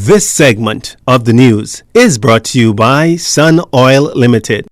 This segment of the news is brought to you by Sun Oil Limited.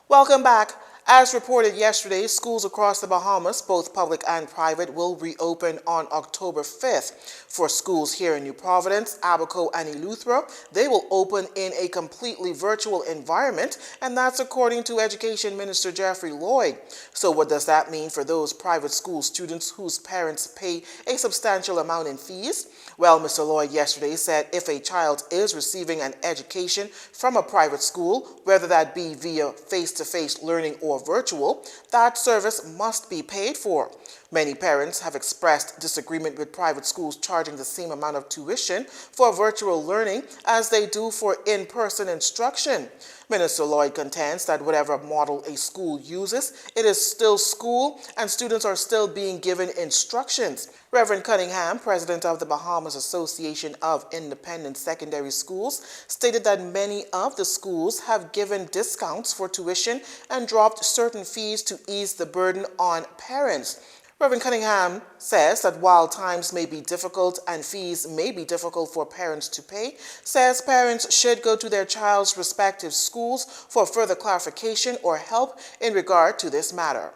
Welcome back. As reported yesterday, schools across the Bahamas, both public and private, will reopen on October 5th. For schools here in New Providence, Abaco, and Eleuthera, they will open in a completely virtual environment, and that's according to Education Minister Jeffrey Lloyd. So what does that mean for those private school students whose parents pay a substantial amount in fees? Well, Mr. Lloyd yesterday said if a child is receiving an education from a private school, whether that be via face-to-face learning or virtual, that service must be paid for. Many parents have expressed disagreement with private schools charging the same amount of tuition for virtual learning as they do for in-person instruction. Minister Lloyd contends that whatever model a school uses, it is still school and students are still being given instructions. Reverend Cunningham, president of the Bahamas Association of Independent Secondary Schools, stated that many of the schools have given discounts for tuition and dropped certain fees to ease the burden on parents. Reverend Cunningham says that while times may be difficult and fees may be difficult for parents to pay, says parents should go to their child's respective schools for further clarification or help in regard to this matter.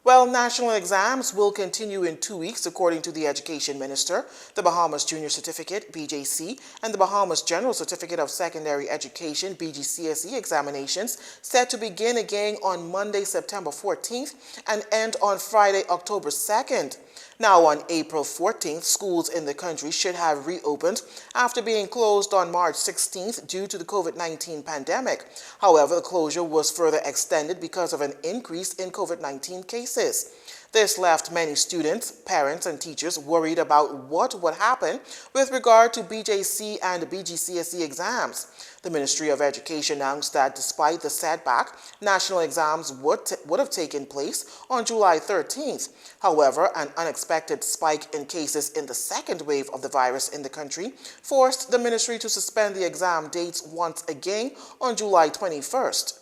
Well, national exams will continue in 2 weeks, according to the Education Minister. The Bahamas Junior Certificate, BJC, and the Bahamas General Certificate of Secondary Education, BGCSE examinations set to begin again on Monday, September 14th and end on Friday, October 2nd. Now, on April 14th, schools in the country should have reopened after being closed on March 16th due to the COVID-19 pandemic. However, the closure was further extended because of an increase in COVID-19 cases. This left many students, parents, and teachers worried about what would happen with regard to BJC and BGCSE exams. The Ministry of Education announced that despite the setback, national exams would have taken place on July 13th. However, an unexpected spike in cases in the second wave of the virus in the country forced the ministry to suspend the exam dates once again on July 21st.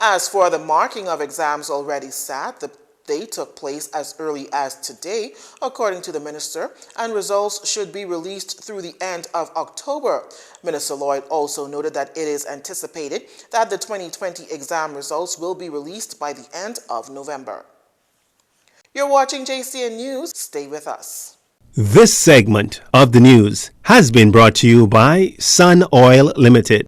As for the marking of exams already set, they took place as early as today, according to the minister, and results should be released through the end of October. Minister Lloyd also noted that it is anticipated that the 2020 exam results will be released by the end of November. You're watching Jcn News. Stay with us. This segment of the news has been brought to you by Sun Oil Limited.